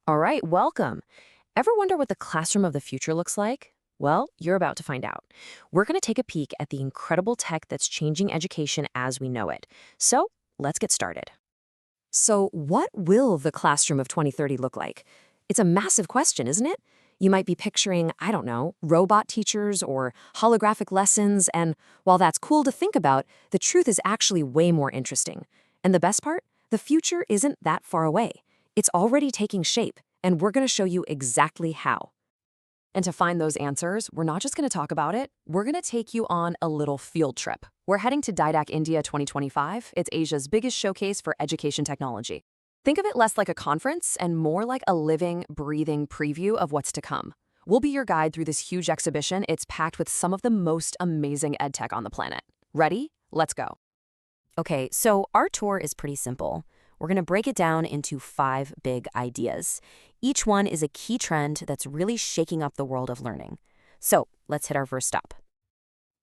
All right, welcome. Ever wonder what the classroom of the future looks like? Well, you're about to find out. We're going to take a peek at the incredible tech that's changing education as we know it. So, let's get started. So, what will the classroom of 2030 look like? It's a massive question, isn't it? You might be picturing, I don't know, robot teachers or holographic lessons, and while that's cool to think about, the truth is actually way more interesting. And the best part? The future isn't that far away. It's already taking shape, and we're going to show you exactly how. And to find those answers, we're not just going to talk about it, we're going to take you on a little field trip. We're heading to DIDAC India 2025. It's Asia's biggest showcase for education technology. Think of it less like a conference and more like a living, breathing preview of what's to come. We'll be your guide through this huge exhibition. It's packed with some of the most amazing edtech on the planet. Ready? Let's go. Okay, so our tour is pretty simple. We're going to break it down into 5 big ideas. Each one is a key trend that's really shaking up the world of learning. So let's hit our first stop.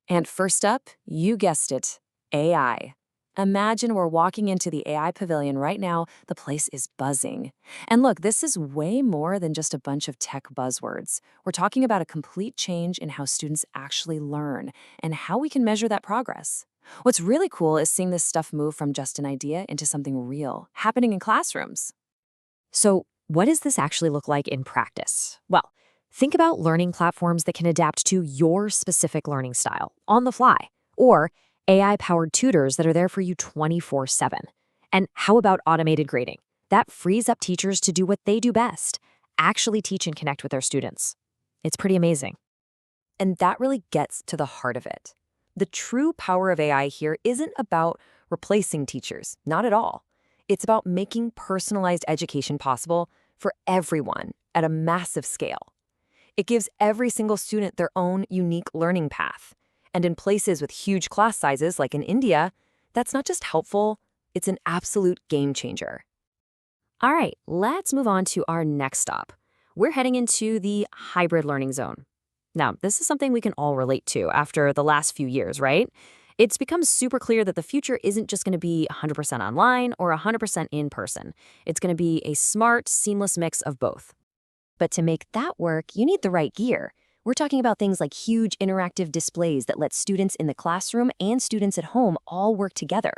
And first up, you guessed it, AI. Imagine we're walking into the AI pavilion right now. The place is buzzing. And look, this is way more than just a bunch of tech buzzwords. We're talking about a complete change in how students actually learn and how we can measure that progress. What's really cool is seeing this stuff move from just an idea into something real, happening in classrooms. So, what does this actually look like in practice? Well, think about learning platforms that can adapt to your specific learning style on the fly, or AI-powered tutors that are there for you 24/7. And how about automated grading? That frees up teachers to do what they do best, actually teach and connect with their students. It's pretty amazing. And that really gets to the heart of it. The true power of AI here isn't about replacing teachers, not at all. It's about making personalized education possible for everyone at a massive scale. It gives every single student their own unique learning path. And in places with huge class sizes, like in India, that's not just helpful, it's an absolute game changer. All right, let's move on to our next stop. We're heading into the hybrid learning zone. Now, this is something we can all relate to after the last few years, right? It's become super clear that the future isn't just going to be 100% online or 100% in person. It's going to be a smart, seamless mix of both. But to make that work, you need the right gear. We're talking about things like huge interactive displays that let students in the classroom and students at home all work together,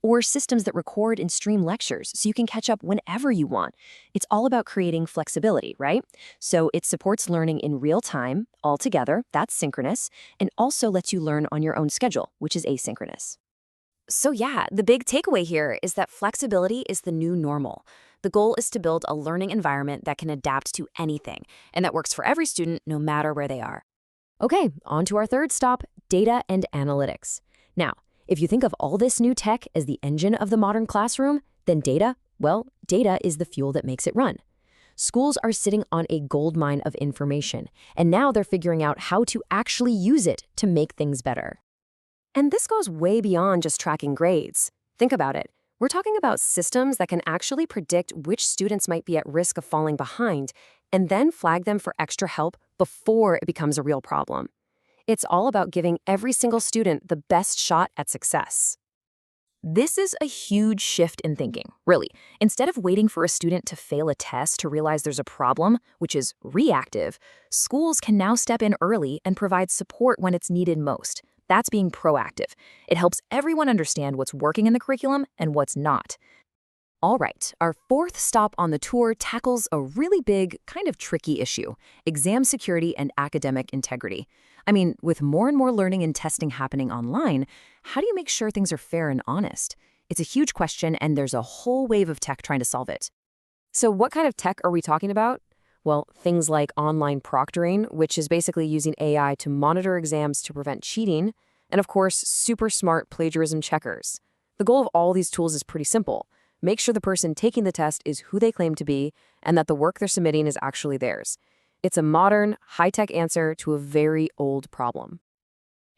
or systems that record and stream lectures so you can catch up whenever you want. It's all about creating flexibility, right? So it supports learning in real time, all together, that's synchronous, and also lets you learn on your own schedule, which is asynchronous. So yeah, the big takeaway here is that flexibility is the new normal. The goal is to build a learning environment that can adapt to anything, and that works for every student no matter where they are. Okay, on to our third stop, data and analytics. Now, if you think of all this new tech as the engine of the modern classroom, then data is the fuel that makes it run. Schools are sitting on a goldmine of information, and now they're figuring out how to actually use it to make things better. And this goes way beyond just tracking grades. Think about it. We're talking about systems that can actually predict which students might be at risk of falling behind and then flag them for extra help before it becomes a real problem. It's all about giving every single student the best shot at success. This is a huge shift in thinking, really. Instead of waiting for a student to fail a test to realize there's a problem, which is reactive, schools can now step in early and provide support when it's needed most. That's being proactive. It helps everyone understand what's working in the curriculum and what's not. All right, our fourth stop on the tour tackles a really big, kind of tricky issue: exam security and academic integrity. I mean, with more and more learning and testing happening online, how do you make sure things are fair and honest? It's a huge question, and there's a whole wave of tech trying to solve it. So what kind of tech are we talking about? Well, things like online proctoring, which is basically using AI to monitor exams to prevent cheating, and of course, super smart plagiarism checkers. The goal of all these tools is pretty simple. Make sure the person taking the test is who they claim to be and that the work they're submitting is actually theirs. It's a modern, high-tech answer to a very old problem.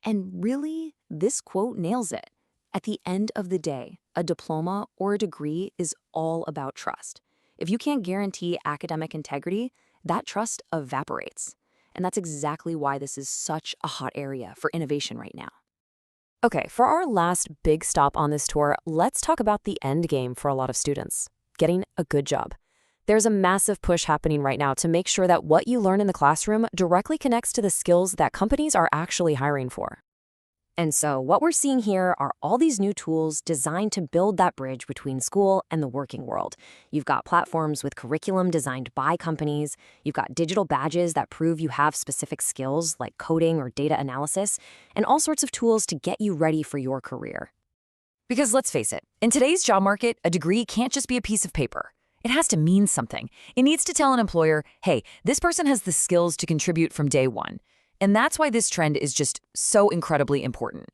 And really, this quote nails it. At the end of the day, a diploma or a degree is all about trust. If you can't guarantee academic integrity, that trust evaporates. And that's exactly why this is such a hot area for innovation right now. Okay, for our last big stop on this tour, let's talk about the end game for a lot of students: getting a good job. There's a massive push happening right now to make sure that what you learn in the classroom directly connects to the skills that companies are actually hiring for. And so what we're seeing here are all these new tools designed to build that bridge between school and the working world. You've got platforms with curriculum designed by companies. You've got digital badges that prove you have specific skills like coding or data analysis, and all sorts of tools to get you ready for your career. Because let's face it, in today's job market, a degree can't just be a piece of paper. It has to mean something. It needs to tell an employer, hey, this person has the skills to contribute from day one. And that's why this trend is just so incredibly important.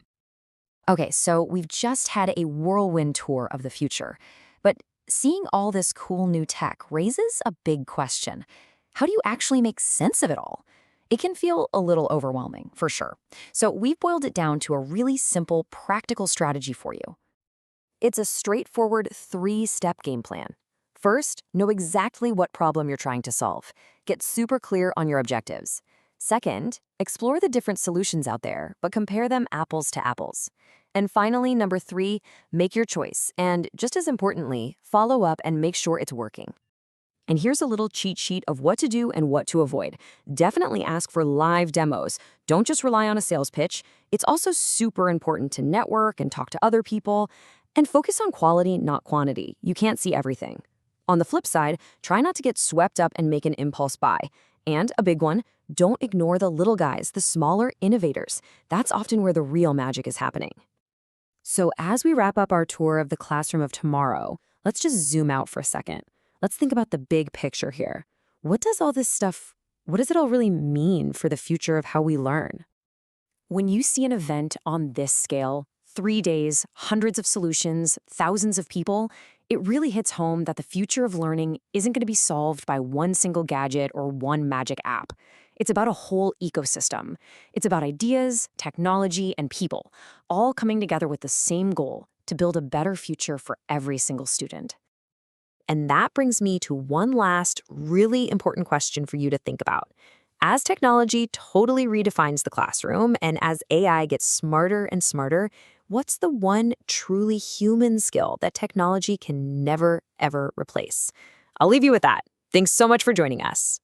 Okay, so we've just had a whirlwind tour of the future. But seeing all this cool new tech raises a big question. How do you actually make sense of it all? It can feel a little overwhelming, for sure. So we've boiled it down to a really simple, practical strategy for you. It's a straightforward 3-step game plan. First, know exactly what problem you're trying to solve. Get super clear on your objectives. Second, explore the different solutions out there, but compare them apples to apples. And finally, number 3, make your choice. And just as importantly, follow up and make sure it's working. And here's a little cheat sheet of what to do and what to avoid. Definitely ask for live demos. Don't just rely on a sales pitch. It's also super important to network and talk to other people. And focus on quality, not quantity. You can't see everything. On the flip side, try not to get swept up and make an impulse buy. And a big one, don't ignore the little guys, the smaller innovators. That's often where the real magic is happening. So as we wrap up our tour of the classroom of tomorrow, let's just zoom out for a second. Let's think about the big picture here. What does all this stuff, what does it all really mean for the future of how we learn? When you see an event on this scale, 3 days, hundreds of solutions, thousands of people, it really hits home that the future of learning isn't going to be solved by one single gadget or one magic app. It's about a whole ecosystem. It's about ideas, technology, and people, all coming together with the same goal, to build a better future for every single student. And that brings me to one last really important question for you to think about. As technology totally redefines the classroom and as AI gets smarter and smarter, what's the one truly human skill that technology can never, ever replace? I'll leave you with that. Thanks so much for joining us.